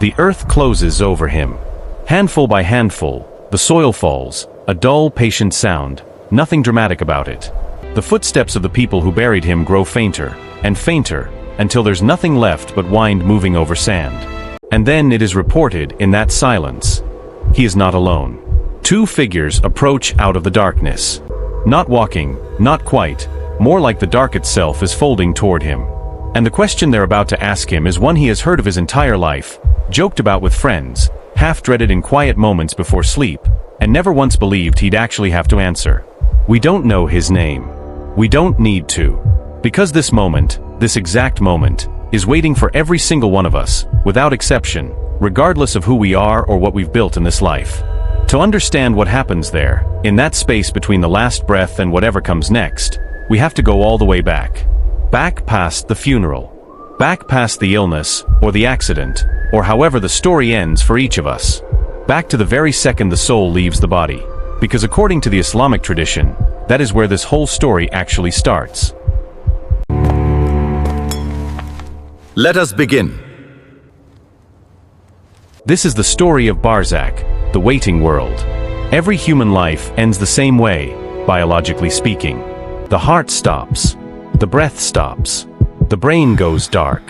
The earth closes over him. Handful by handful, the soil falls, a dull, patient sound, nothing dramatic about it. The footsteps of the people who buried him grow fainter and fainter, until there's nothing left but wind moving over sand. And then it is reported in that silence, he is not alone. Two figures approach out of the darkness. Not walking, not quite, more like the dark itself is folding toward him. And the question they're about to ask him is one he has heard of his entire life, joked about with friends, half-dreaded in quiet moments before sleep, and never once believed he'd actually have to answer. We don't know his name. We don't need to. Because this moment, this exact moment, is waiting for every single one of us, without exception, regardless of who we are or what we've built in this life. To understand what happens there, in that space between the last breath and whatever comes next, we have to go all the way back. Back past the funeral. Back past the illness, or the accident, or however the story ends for each of us. Back to the very second the soul leaves the body. Because according to the Islamic tradition, that is where this whole story actually starts. Let us begin. This is the story of Barzakh, the waiting world. Every human life ends the same way, biologically speaking. The heart stops. The breath stops. The brain goes dark.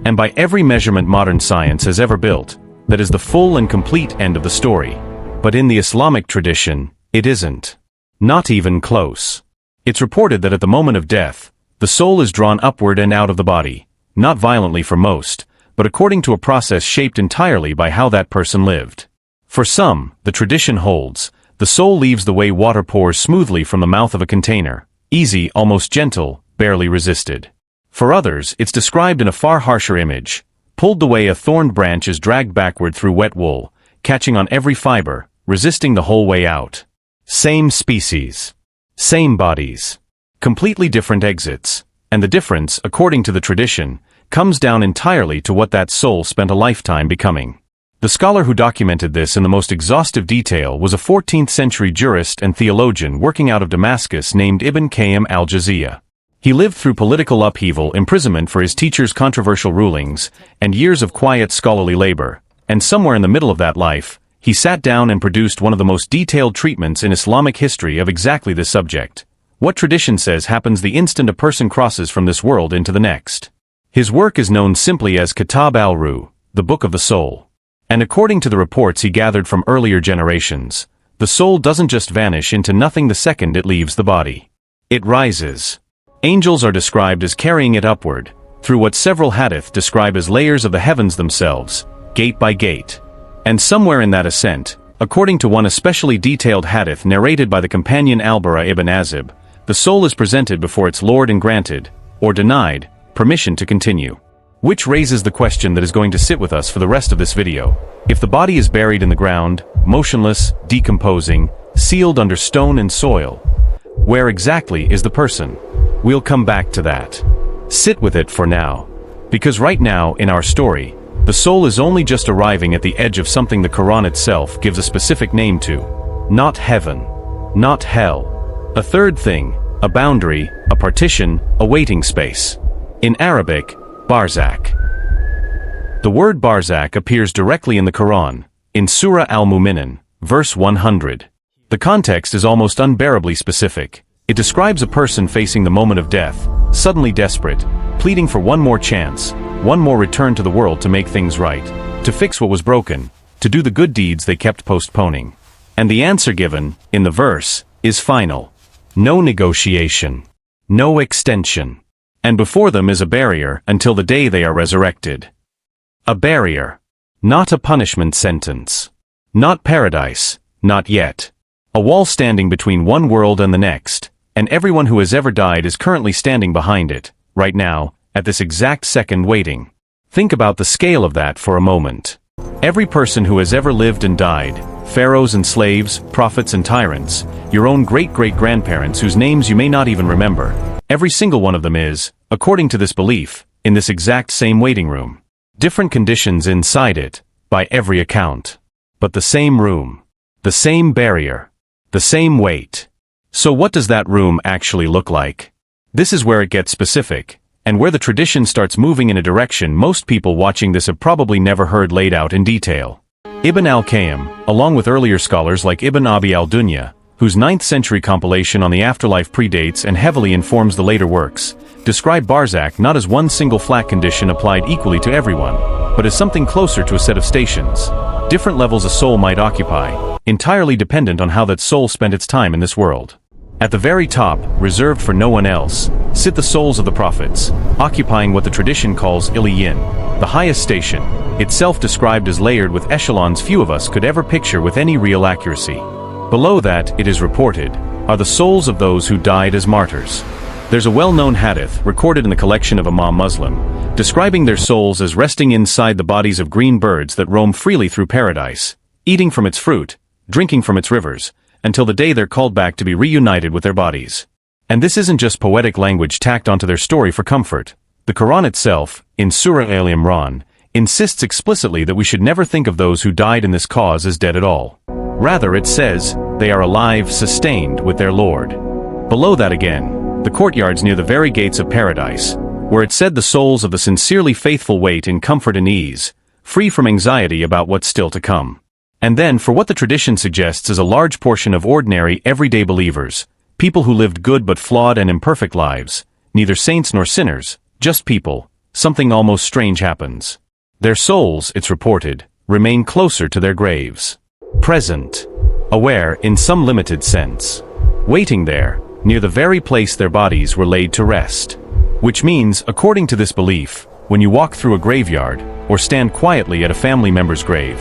And by every measurement modern science has ever built, that is the full and complete end of the story. But in the Islamic tradition, it isn't. Not even close. It's reported that at the moment of death, the soul is drawn upward and out of the body, not violently for most, but according to a process shaped entirely by how that person lived. For some, the tradition holds, the soul leaves the way water pours smoothly from the mouth of a container, easy, almost gentle, barely resisted. For others, it's described in a far harsher image, pulled the way a thorned branch is dragged backward through wet wool, catching on every fiber, resisting the whole way out. Same species. Same bodies. Completely different exits. And the difference, according to the tradition, comes down entirely to what that soul spent a lifetime becoming. The scholar who documented this in the most exhaustive detail was a 14th century jurist and theologian working out of Damascus named Ibn Qayyim al-Jawziyyah. He lived through political upheaval, imprisonment for his teacher's controversial rulings, and years of quiet scholarly labor, and somewhere in the middle of that life, he sat down and produced one of the most detailed treatments in Islamic history of exactly this subject. What tradition says happens the instant a person crosses from this world into the next. His work is known simply as Kitab al-Ruh, the Book of the Soul. And according to the reports he gathered from earlier generations, the soul doesn't just vanish into nothing the second it leaves the body. It rises. Angels are described as carrying it upward, through what several hadith describe as layers of the heavens themselves, gate by gate. And somewhere in that ascent, according to one especially detailed hadith narrated by the companion al-Bara ibn Azib, the soul is presented before its Lord and granted, or denied, permission to continue. Which raises the question that is going to sit with us for the rest of this video. If the body is buried in the ground, motionless, decomposing, sealed under stone and soil, where exactly is the person? We'll come back to that. Sit with it for now. Because right now, in our story, the soul is only just arriving at the edge of something the Quran itself gives a specific name to. Not heaven. Not hell. A third thing, a boundary, a partition, a waiting space. In Arabic, Barzakh. The word Barzakh appears directly in the Quran, in Surah Al-Mu'minun, verse 100. The context is almost unbearably specific. It describes a person facing the moment of death, suddenly desperate, pleading for one more chance, one more return to the world to make things right, to fix what was broken, to do the good deeds they kept postponing. And the answer given, in the verse, is final. No negotiation. No extension. And before them is a barrier until the day they are resurrected. A barrier. Not a punishment sentence. Not paradise, not yet. A wall standing between one world and the next, and everyone who has ever died is currently standing behind it, right now, at this exact second waiting. Think about the scale of that for a moment. Every person who has ever lived and died, pharaohs and slaves, prophets and tyrants, your own great-great-grandparents whose names you may not even remember, every single one of them is, according to this belief, in this exact same waiting room. Different conditions inside it, by every account. But the same room. The same barrier. The same wait. So what does that room actually look like? This is where it gets specific, and where the tradition starts moving in a direction most people watching this have probably never heard laid out in detail. Ibn al-Qayyim, along with earlier scholars like Ibn Abi al-Dunya, whose 9th century compilation on the afterlife predates and heavily informs the later works, describe Barzakh not as one single flat condition applied equally to everyone, but as something closer to a set of stations. Different levels a soul might occupy, entirely dependent on how that soul spent its time in this world. At the very top, reserved for no one else, sit the souls of the prophets, occupying what the tradition calls Illiyin, the highest station, itself described as layered with echelons few of us could ever picture with any real accuracy. Below that, it is reported, are the souls of those who died as martyrs. There's a well-known hadith, recorded in the collection of Imam Muslim, describing their souls as resting inside the bodies of green birds that roam freely through paradise, eating from its fruit, drinking from its rivers, until the day they're called back to be reunited with their bodies. And this isn't just poetic language tacked onto their story for comfort. The Quran itself, in Surah Al-Imran, insists explicitly that we should never think of those who died in this cause as dead at all. Rather, it says, they are alive, sustained with their Lord. Below that again, the courtyards near the very gates of paradise, where it said the souls of the sincerely faithful wait in comfort and ease, free from anxiety about what's still to come. And then, for what the tradition suggests is a large portion of ordinary, everyday believers, people who lived good but flawed and imperfect lives, neither saints nor sinners, just people, something almost strange happens. Their souls, it's reported, remain closer to their graves. Present. Aware in some limited sense. Waiting there, near the very place their bodies were laid to rest. Which means, according to this belief, when you walk through a graveyard, or stand quietly at a family member's grave,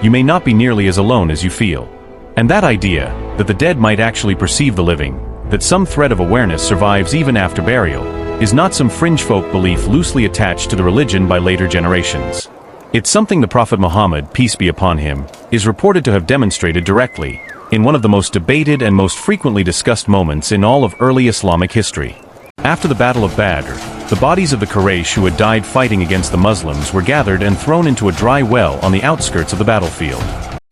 you may not be nearly as alone as you feel. And that idea, that the dead might actually perceive the living, that some thread of awareness survives even after burial, is not some fringe folk belief loosely attached to the religion by later generations. It's something the Prophet Muhammad, peace be upon him, is reported to have demonstrated directly, in one of the most debated and most frequently discussed moments in all of early Islamic history. After the Battle of Badr, the bodies of the Quraysh who had died fighting against the Muslims were gathered and thrown into a dry well on the outskirts of the battlefield.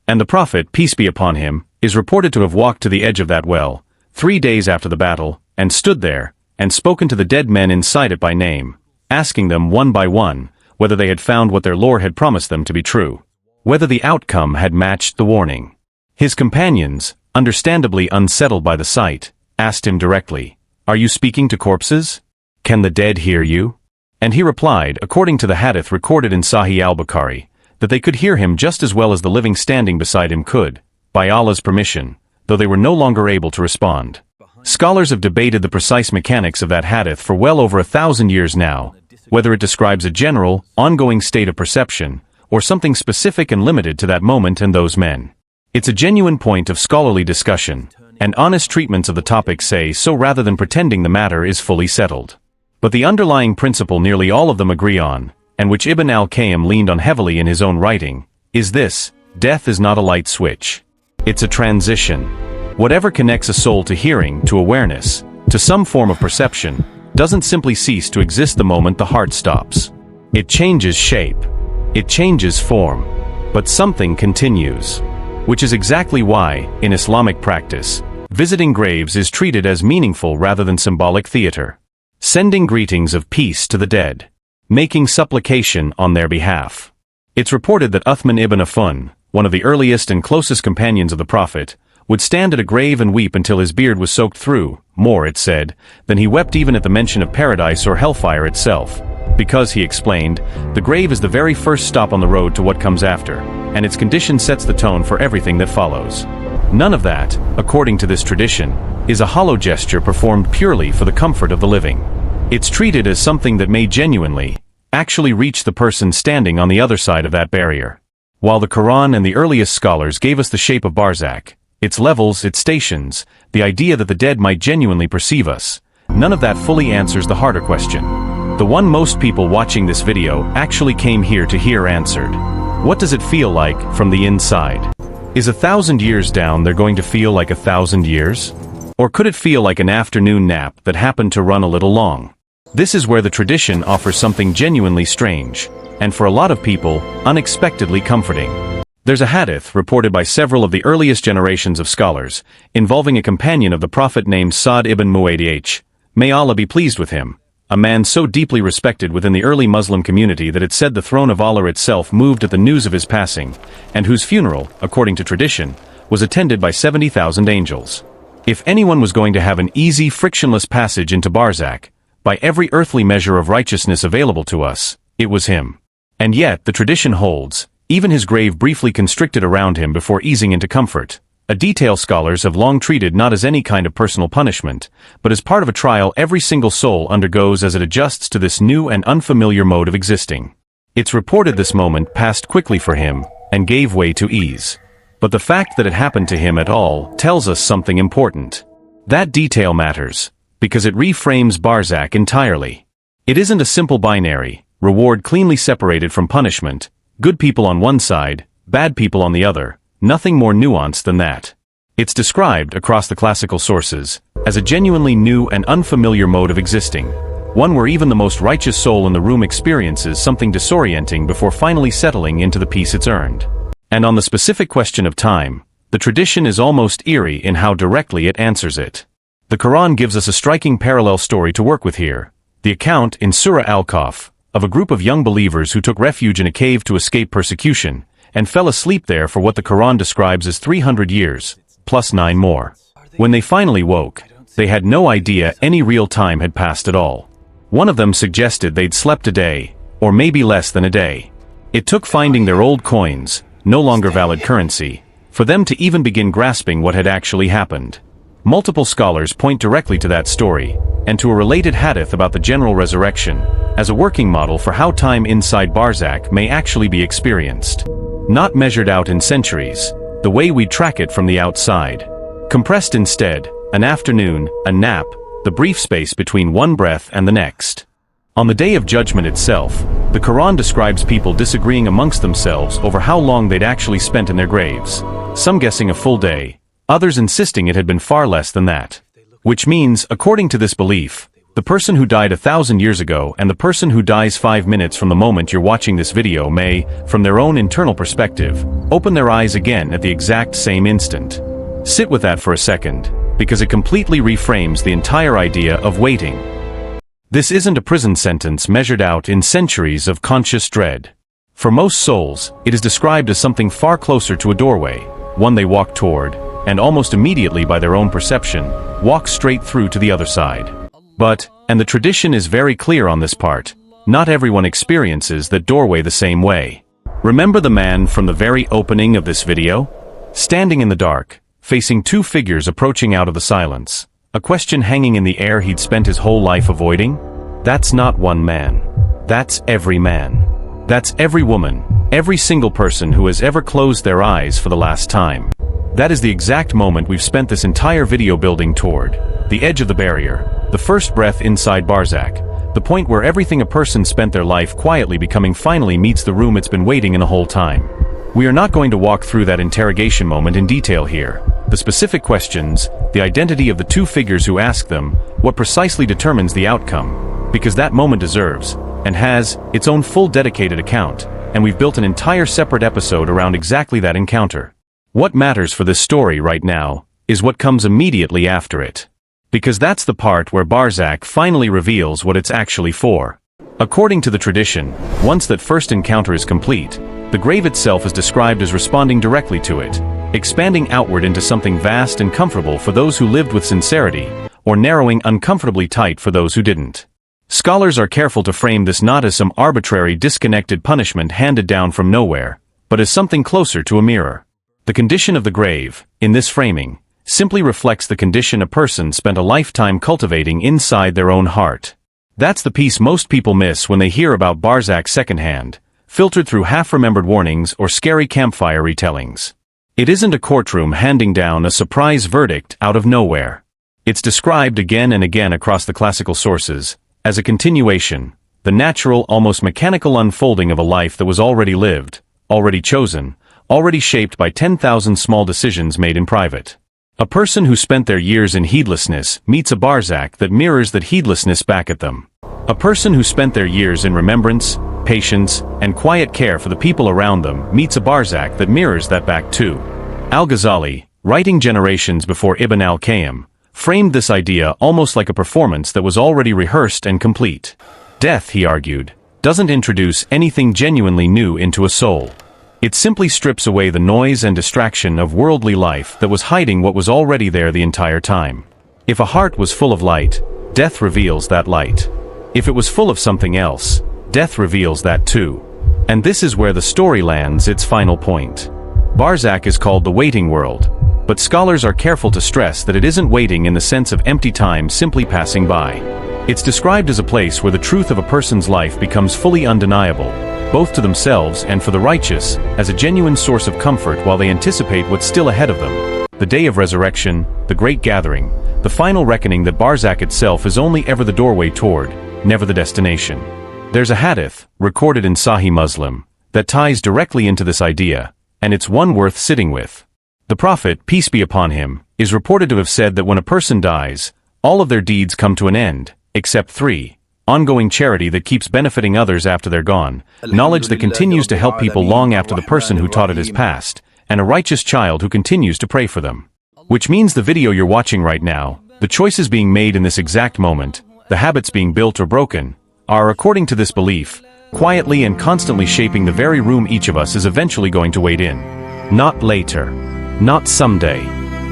And the Prophet, peace be upon him, is reported to have walked to the edge of that well, 3 days after the battle, and stood there, and spoken to the dead men inside it by name, asking them one by one, whether they had found what their Lord had promised them to be true, whether the outcome had matched the warning. His companions, understandably unsettled by the sight, asked him directly, "Are you speaking to corpses? Can the dead hear you?" And he replied, according to the hadith recorded in Sahih al-Bukhari, that they could hear him just as well as the living standing beside him could, by Allah's permission, though they were no longer able to respond. Scholars have debated the precise mechanics of that hadith for well over 1,000 years now, whether it describes a general, ongoing state of perception, or something specific and limited to that moment and those men. It's a genuine point of scholarly discussion, and honest treatments of the topic say so rather than pretending the matter is fully settled. But the underlying principle nearly all of them agree on, and which Ibn al-Qayyim leaned on heavily in his own writing, is this: death is not a light switch. It's a transition. Whatever connects a soul to hearing, to awareness, to some form of perception, doesn't simply cease to exist the moment the heart stops. It changes shape. It changes form. But something continues. Which is exactly why, in Islamic practice, visiting graves is treated as meaningful rather than symbolic theater. Sending greetings of peace to the dead. Making supplication on their behalf. It's reported that Uthman ibn Affan, one of the earliest and closest companions of the Prophet, would stand at a grave and weep until his beard was soaked through, more, it said, than he wept even at the mention of paradise or hellfire itself, because, he explained, the grave is the very first stop on the road to what comes after, and its condition sets the tone for everything that follows. None of that, according to this tradition, is a hollow gesture performed purely for the comfort of the living. It's treated as something that may genuinely, actually reach the person standing on the other side of that barrier. While the Quran and the earliest scholars gave us the shape of Barzakh, its levels, its stations, the idea that the dead might genuinely perceive us, none of that fully answers the harder question. The one most people watching this video actually came here to hear answered. What does it feel like from the inside? Is 1,000 years down there going to feel like 1,000 years? Or could it feel like an afternoon nap that happened to run a little long? This is where the tradition offers something genuinely strange, and for a lot of people, unexpectedly comforting. There's a hadith reported by several of the earliest generations of scholars, involving a companion of the Prophet named Sa'd ibn Mu'adh, may Allah be pleased with him, a man so deeply respected within the early Muslim community that it said the throne of Allah itself moved at the news of his passing, and whose funeral, according to tradition, was attended by 70,000 angels. If anyone was going to have an easy, frictionless passage into Barzakh, by every earthly measure of righteousness available to us, it was him. And yet, the tradition holds, even his grave briefly constricted around him before easing into comfort, a detail scholars have long treated not as any kind of personal punishment, but as part of a trial every single soul undergoes as it adjusts to this new and unfamiliar mode of existing. It's reported this moment passed quickly for him, and gave way to ease. But the fact that it happened to him at all tells us something important. That detail matters, because it reframes Barzakh entirely. It isn't a simple binary, reward cleanly separated from punishment, good people on one side, bad people on the other. Nothing more nuanced than that. It's described across the classical sources as a genuinely new and unfamiliar mode of existing, one where even the most righteous soul in the room experiences something disorienting before finally settling into the peace it's earned. And on the specific question of time, the tradition is almost eerie in how directly it answers it. The Quran gives us a striking parallel story to work with here, the account in Surah Al-Kahf of a group of young believers who took refuge in a cave to escape persecution, and fell asleep there for what the Quran describes as 300 years, plus 9 more. When they finally woke, they had no idea any real time had passed at all. One of them suggested they'd slept a day, or maybe less than a day. It took finding their old coins, no longer valid currency, for them to even begin grasping what had actually happened. Multiple scholars point directly to that story, and to a related hadith about the general resurrection, as a working model for how time inside Barzakh may actually be experienced. Not measured out in centuries, the way we track it from the outside. Compressed instead, an afternoon, a nap, the brief space between one breath and the next. On the Day of Judgment itself, the Quran describes people disagreeing amongst themselves over how long they'd actually spent in their graves, some guessing a full day, others insisting it had been far less than that. Which means, according to this belief, the person who died 1,000 years ago and the person who dies 5 minutes from the moment you're watching this video may, from their own internal perspective, open their eyes again at the exact same instant. Sit with that for a second, because it completely reframes the entire idea of waiting. This isn't a prison sentence measured out in centuries of conscious dread. For most souls, it is described as something far closer to a doorway, one they walk toward, and almost immediately by their own perception, walk straight through to the other side. But, and the tradition is very clear on this part, not everyone experiences that doorway the same way. Remember the man from the very opening of this video? Standing in the dark, facing two figures approaching out of the silence, a question hanging in the air he'd spent his whole life avoiding? That's not one man. That's every man. That's every woman, every single person who has ever closed their eyes for the last time. That is the exact moment we've spent this entire video building toward, the edge of the barrier, the first breath inside Barzakh, the point where everything a person spent their life quietly becoming finally meets the room it's been waiting in the whole time. We are not going to walk through that interrogation moment in detail here, the specific questions, the identity of the two figures who ask them, what precisely determines the outcome, because that moment deserves, and has, its own full dedicated account, and we've built an entire separate episode around exactly that encounter. What matters for this story right now is what comes immediately after it. Because that's the part where Barzakh finally reveals what it's actually for. According to the tradition, once that first encounter is complete, the grave itself is described as responding directly to it, expanding outward into something vast and comfortable for those who lived with sincerity, or narrowing uncomfortably tight for those who didn't. Scholars are careful to frame this not as some arbitrary disconnected punishment handed down from nowhere, but as something closer to a mirror. The condition of the grave, in this framing, simply reflects the condition a person spent a lifetime cultivating inside their own heart. That's the piece most people miss when they hear about Barzakh secondhand, filtered through half-remembered warnings or scary campfire retellings. It isn't a courtroom handing down a surprise verdict out of nowhere. It's described again and again across the classical sources, as a continuation, the natural, almost mechanical unfolding of a life that was already lived, already chosen, already shaped by 10,000 small decisions made in private. A person who spent their years in heedlessness meets a Barzakh that mirrors that heedlessness back at them. A person who spent their years in remembrance, patience, and quiet care for the people around them meets a Barzakh that mirrors that back too. Al-Ghazali, writing generations before Ibn al-Qayyim, framed this idea almost like a performance that was already rehearsed and complete. Death, he argued, doesn't introduce anything genuinely new into a soul. It simply strips away the noise and distraction of worldly life that was hiding what was already there the entire time. If a heart was full of light, death reveals that light. If it was full of something else, death reveals that too. And this is where the story lands its final point. Barzakh is called the waiting world, but scholars are careful to stress that it isn't waiting in the sense of empty time simply passing by. It's described as a place where the truth of a person's life becomes fully undeniable, both to themselves and for the righteous, as a genuine source of comfort while they anticipate what's still ahead of them. The day of resurrection, the great gathering, the final reckoning that Barzakh itself is only ever the doorway toward, never the destination. There's a hadith, recorded in Sahih Muslim, that ties directly into this idea, and it's one worth sitting with. The Prophet, peace be upon him, is reported to have said that when a person dies, all of their deeds come to an end, except three: ongoing charity that keeps benefiting others after they're gone, knowledge that continues to help people long after the person who taught it has passed, and a righteous child who continues to pray for them. Which means the video you're watching right now, the choices being made in this exact moment, the habits being built or broken, are, according to this belief, quietly and constantly shaping the very room each of us is eventually going to wait in. Not later. Not someday.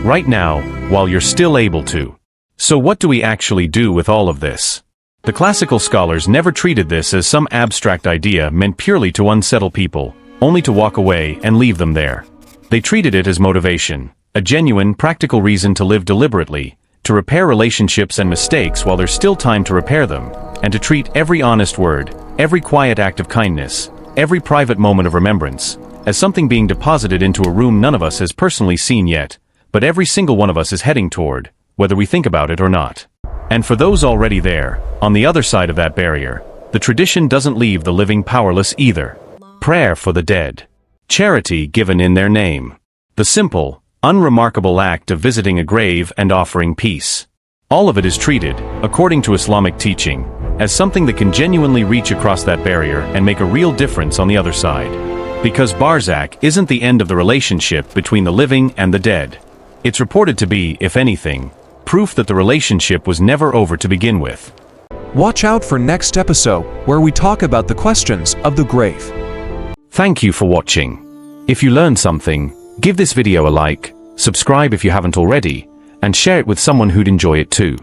Right now, while you're still able to. So what do we actually do with all of this? The classical scholars never treated this as some abstract idea meant purely to unsettle people, only to walk away and leave them there. They treated it as motivation, a genuine, practical reason to live deliberately, to repair relationships and mistakes while there's still time to repair them, and to treat every honest word, every quiet act of kindness, every private moment of remembrance, as something being deposited into a room none of us has personally seen yet, but every single one of us is heading toward, whether we think about it or not. And for those already there, on the other side of that barrier, the tradition doesn't leave the living powerless either. Prayer for the dead. Charity given in their name. The simple, unremarkable act of visiting a grave and offering peace. All of it is treated, according to Islamic teaching, as something that can genuinely reach across that barrier and make a real difference on the other side. Because Barzakh isn't the end of the relationship between the living and the dead. It's reported to be, if anything, proof that the relationship was never over to begin with. Watch out for next episode, where we talk about the questions of the grave. Thank you for watching. If you learned something, give this video a like, subscribe if you haven't already, and share it with someone who'd enjoy it too.